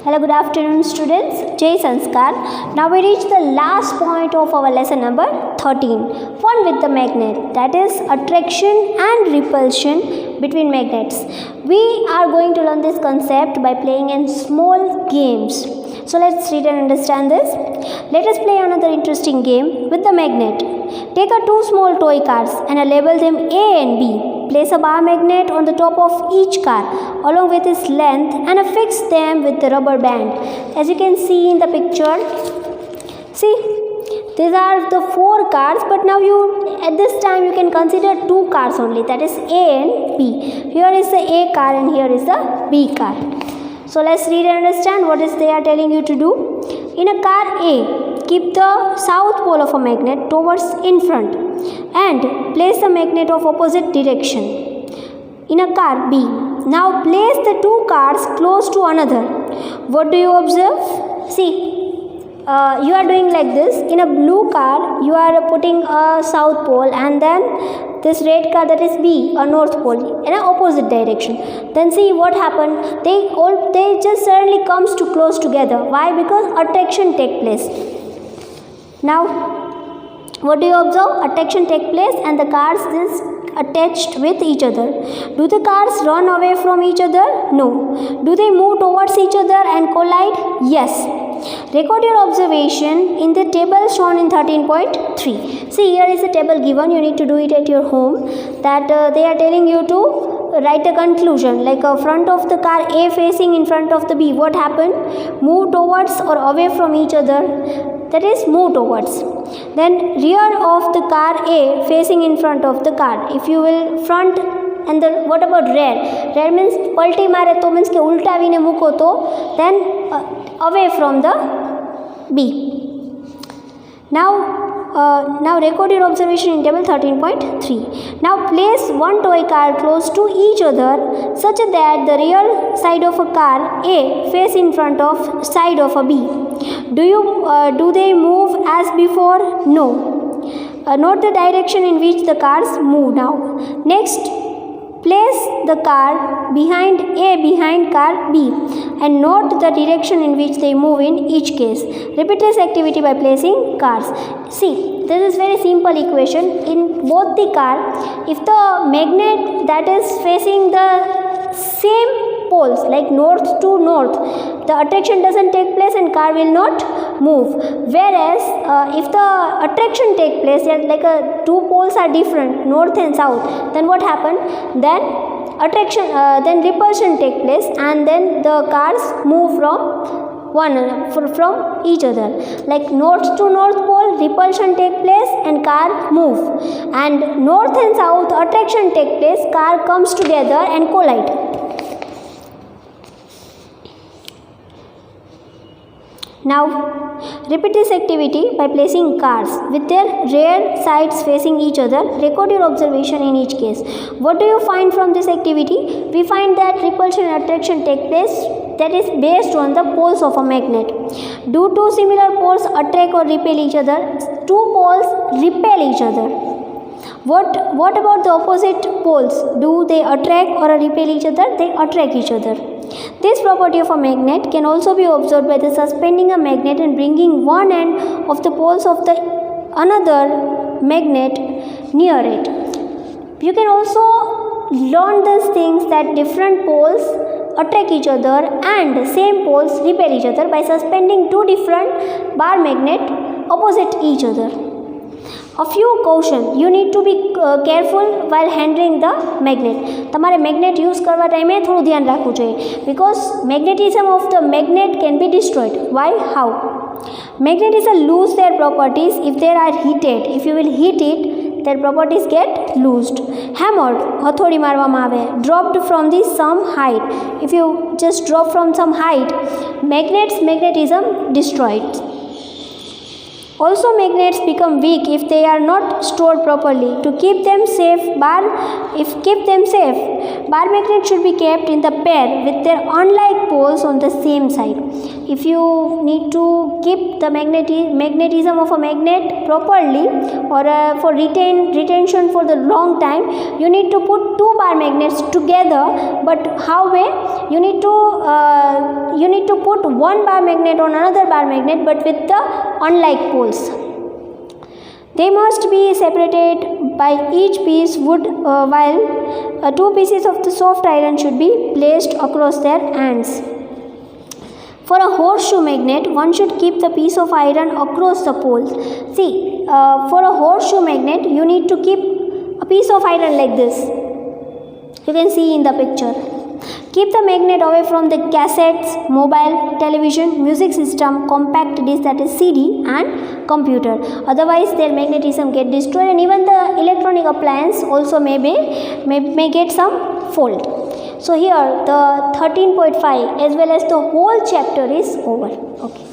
Hello, good afternoon students. Jai Sanskar. Now we reach the last point of our lesson number 13. Fun with the magnet, that is attraction and repulsion between magnets. We are going to learn this concept by playing in small games. So let's read and understand this. Let us play another interesting game with the magnet. Take a two small toy cars and label them A and B. Place a bar magnet on the top of each car along with its length and affix them with the rubber band. As you can see in the picture, see, these are the four cars, but now at this time you can consider two cars only, that is A and B. Here is the A car and here is the B car. So let's read and understand what is they are telling you to do. In a car A, keep the south pole of a magnet towards in front and place the magnet of opposite direction. In a car B, now place the two cars close to another. What do you observe? See, you are doing like this. In a blue car, you are putting a south pole and then this red car, that is B, a north pole in an opposite direction. Then see what happened. They just suddenly comes to close together. Why? Because attraction take place. Now, what do you observe? Attraction take place and the cars is attached with each other. Do the cars run away from each other? No. Do they move towards each other and collide? Yes. Record your observation in the table shown in 13.3. See, here is a table given. You need to do it at your home. That they are telling you to write a conclusion, like a front of the car A facing in front of the B. What happened? Move towards or away from each other. That is move towards. Then rear of the car A facing in front of the car. If you will front and what about rear? Rear means palti mare to means ke ulta avine muko to, then away from the B. Now record your observation in table 13.3. Now place one toy car close to each other such that the rear side of a car A face in front of side of a B. Do they move as before? No. Note the direction in which the cars move now. Next, place the car behind car B and note the direction in which they move in each case. Repeat this activity by placing cars. See, this is very simple equation. In both the car, if the magnet that is facing the same poles, like north to north, the attraction doesn't take place and car will not move. Whereas if the attraction take place, like two poles are different, north and south, then what happened? Then then repulsion take place and then the cars move from each other. Like north to north pole, repulsion take place and car move, and north and south attraction take place, car comes together and collide. Now, repeat this activity by placing cars with their rear sides facing each other. Record your observation in each case. What do you find from this activity? We find that repulsion and attraction take place, that is based on the poles of a magnet. Do two similar poles attract or repel each other? Two poles repel each other. What about the opposite poles? Do they attract or repel each other? They attract each other. This property of a magnet can also be observed by the suspending a magnet and bringing one end of the poles of the another magnet near it. You can also learn these things that different poles attract each other and same poles repel each other by suspending two different bar magnet opposite each other. A few caution, you need to be careful while handling the magnet. તમારે magnet use કરવા ટાઈમે થોડું ધ્યાન રાખવું જોઈએ, because magnetism of the magnet can be destroyed. Why? How? Magnetism lose their properties if they are heated. If you will heat it, their properties get loosed. Hammered, હથોડી મારવામાં આવે. Dropped from some height. If you just drop from some height, magnetism destroyed. Also, magnets become weak if they are not stored properly. To keep them safe, bar magnets should be kept in the pair with their unlike poles on the same side. If you need to keep the magnetism of a magnet properly or for retention for the long time, you need to put two bar magnets together, but how way? You need to put one bar magnet on another bar magnet, but with the unlike poles. They must be separated by each piece wood, while two pieces of the soft iron should be placed across their ends. For a horseshoe magnet, one should keep the piece of iron across the poles. See, for a horseshoe magnet, you need to keep a piece of iron like this. You can see in the picture. Keep the magnet away from the cassettes, mobile, television, music system, compact disc, that is CD, and computer. Otherwise, their magnetism get destroyed, and even the electronic appliance also may get some fault. So here the 13.5 as well as the whole chapter is over. Okay.